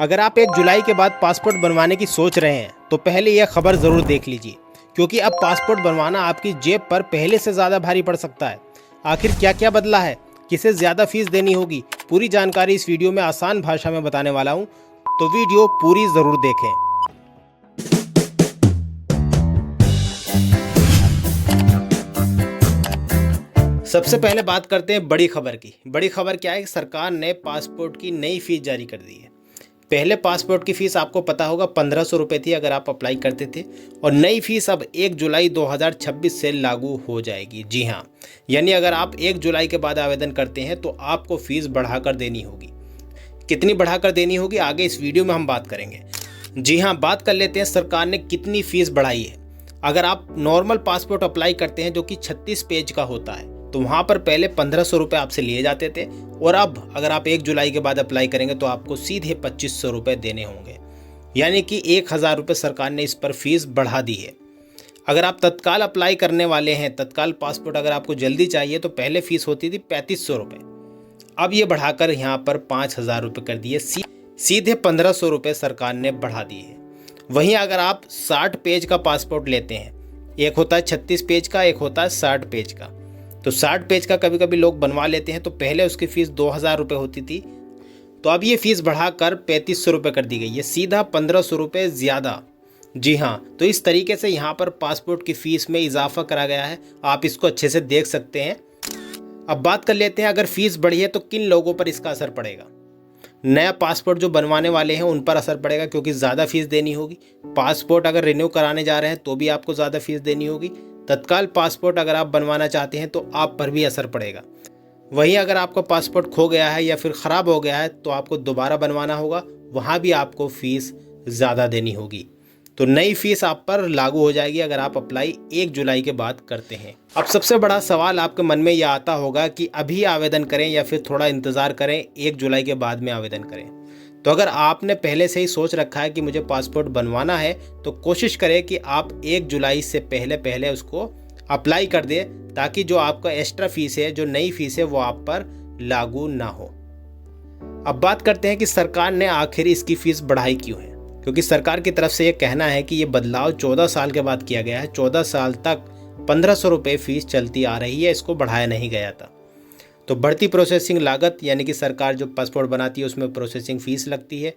अगर आप 1 जुलाई के बाद पासपोर्ट बनवाने की सोच रहे हैं तो पहले यह खबर ज़रूर देख लीजिए, क्योंकि अब पासपोर्ट बनवाना आपकी जेब पर पहले से ज़्यादा भारी पड़ सकता है। आखिर क्या क्या बदला है, किसे ज़्यादा फीस देनी होगी, पूरी जानकारी इस वीडियो में आसान भाषा में बताने वाला हूँ, तो वीडियो पूरी ज़रूर देखें। सबसे पहले बात करते हैं बड़ी खबर की। बड़ी खबर क्या है कि सरकार ने पासपोर्ट की नई फीस जारी कर दी है। पहले पासपोर्ट की फ़ीस आपको पता होगा 1500 रुपये थी अगर आप अप्लाई करते थे, और नई फ़ीस अब 1 जुलाई 2026 से लागू हो जाएगी। जी हाँ, यानी अगर आप 1 जुलाई के बाद आवेदन करते हैं तो आपको फ़ीस बढ़ाकर देनी होगी। कितनी बढ़ाकर देनी होगी आगे इस वीडियो में हम बात करेंगे। जी हाँ, बात कर लेते हैं सरकार ने कितनी फ़ीस बढ़ाई है। अगर आप नॉर्मल पासपोर्ट अप्लाई करते हैं जो कि 36 पेज का होता है, तो वहाँ पर पहले 1500 रुपये आपसे लिए जाते थे, और अब अगर आप 1 जुलाई के बाद अप्लाई करेंगे तो आपको सीधे 2500 रुपये देने होंगे, यानी कि 1000 रुपये सरकार ने इस पर फीस बढ़ा दी है। अगर आप तत्काल अप्लाई करने वाले हैं, तत्काल पासपोर्ट अगर आपको जल्दी चाहिए, तो पहले फ़ीस होती थी 3500 रुपये, अब ये बढ़ाकर यहाँ पर 5000 रुपये कर दिए, सीधे 1500 रुपये सरकार ने बढ़ा दिए है। वहीं अगर आप 60 पेज का पासपोर्ट लेते हैं, एक होता है 36 पेज का, एक होता है 60 पेज का, तो 60 पेज का कभी कभी लोग बनवा लेते हैं, तो पहले उसकी फ़ीस 2000 रुपये होती थी, तो अब ये फ़ीस बढ़ाकर 3500 रुपये कर दी गई है, सीधा 1500 रुपये ज़्यादा। जी हाँ, तो इस तरीके से यहाँ पर पासपोर्ट की फ़ीस में इजाफा करा गया है, आप इसको अच्छे से देख सकते हैं। अब बात कर लेते हैं अगर फ़ीस बढ़ी है तो किन लोगों पर इसका असर पड़ेगा। नया पासपोर्ट जो बनवाने वाले हैं उन पर असर पड़ेगा, क्योंकि ज़्यादा फीस देनी होगी। पासपोर्ट अगर रिन्यू कराने जा रहे हैं तो भी आपको ज़्यादा फीस देनी होगी। तत्काल पासपोर्ट अगर आप बनवाना चाहते हैं तो आप पर भी असर पड़ेगा। वहीं अगर आपका पासपोर्ट खो गया है या फिर ख़राब हो गया है तो आपको दोबारा बनवाना होगा, वहाँ भी आपको फ़ीस ज़्यादा देनी होगी। तो नई फ़ीस आप पर लागू हो जाएगी अगर आप अप्लाई 1 जुलाई के बाद करते हैं। अब सबसे बड़ा सवाल आपके मन में यह आता होगा कि अभी आवेदन करें या फिर थोड़ा इंतज़ार करें, 1 जुलाई के बाद में आवेदन करें। तो अगर आपने पहले से ही सोच रखा है कि मुझे पासपोर्ट बनवाना है, तो कोशिश करें कि आप 1 जुलाई से पहले उसको अप्लाई कर दें, ताकि जो आपका एक्स्ट्रा फ़ीस है, जो नई फ़ीस है, वो आप पर लागू ना हो। अब बात करते हैं कि सरकार ने आखिर इसकी फ़ीस बढ़ाई क्यों है, क्योंकि सरकार की तरफ से ये कहना है कि ये बदलाव 14 साल के बाद किया गया है। 14 साल तक 1500 रुपये फ़ीस चलती आ रही है, इसको बढ़ाया नहीं गया था। तो बढ़ती प्रोसेसिंग लागत, यानी कि सरकार जो पासपोर्ट बनाती है उसमें प्रोसेसिंग फ़ीस लगती है,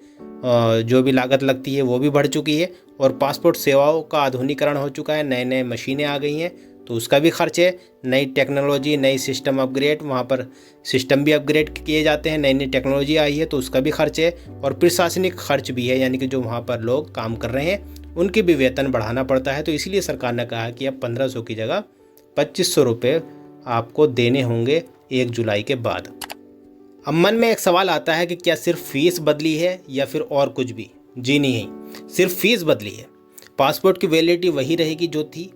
जो भी लागत लगती है वो भी बढ़ चुकी है, और पासपोर्ट सेवाओं का आधुनिकीकरण हो चुका है, नए नए मशीनें आ गई हैं, तो उसका भी खर्च है। नई टेक्नोलॉजी, नई सिस्टम अपग्रेड, वहाँ पर सिस्टम भी अपग्रेड किए जाते हैं, नई नई टेक्नोलॉजी आई है, तो उसका भी खर्च है, और प्रशासनिक खर्च भी है, यानी कि जो वहाँ पर लोग काम कर रहे हैं उनकी भी वेतन बढ़ाना पड़ता है। तो इसलिए सरकार ने कहा कि अब 1500 की जगह 2500 रुपये आपको देने होंगे 1 जुलाई के बाद। अब मन में एक सवाल आता है कि क्या सिर्फ फ़ीस बदली है या फिर और कुछ भी? जी नहीं, सिर्फ फ़ीस बदली है। पासपोर्ट की वैलिडिटी वही रहेगी जो थी,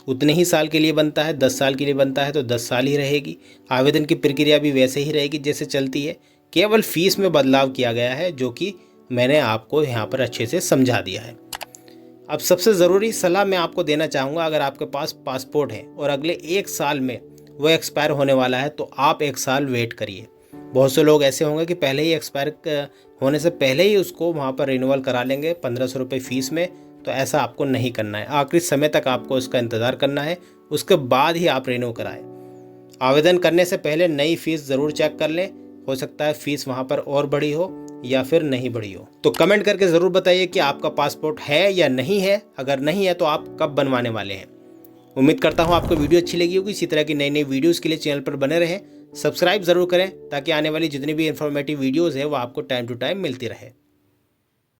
उतने ही साल के लिए बनता है। 10 साल के लिए बनता है तो 10 साल ही रहेगी। आवेदन की प्रक्रिया भी वैसे ही रहेगी जैसे चलती है, केवल फ़ीस में बदलाव किया गया है, जो कि मैंने आपको यहाँ पर अच्छे से समझा दिया है। अब सबसे ज़रूरी सलाह मैं आपको देना चाहूँगा, अगर आपके पास पासपोर्ट है और अगले 1 साल में वो एक्सपायर होने वाला है, तो आप 1 साल वेट करिए। बहुत से लोग ऐसे होंगे कि पहले ही एक्सपायर होने से पहले ही उसको वहाँ पर रिन्यूअल करा लेंगे 1500 रुपये फ़ीस में, तो ऐसा आपको नहीं करना है। आखिरी समय तक आपको इसका इंतज़ार करना है, उसके बाद ही आप रिन्यू कराएं। आवेदन करने से पहले नई फ़ीस ज़रूर चेक कर लें, हो सकता है फ़ीस वहाँ पर और बढ़ी हो या फिर नहीं बढ़ी हो। तो कमेंट करके ज़रूर बताइए कि आपका पासपोर्ट है या नहीं है। अगर नहीं है तो आप कब बनवाने वाले हैं। उम्मीद करता हूँ आपको वीडियो अच्छी लगी होगी। इसी तरह की नई नई वीडियोज़ के लिए चैनल पर बने रहें, सब्सक्राइब ज़रूर करें, ताकि आने वाली जितनी भी इंफॉर्मेटिव वीडियोज़ है वो आपको टाइम टू टाइम मिलती रहे।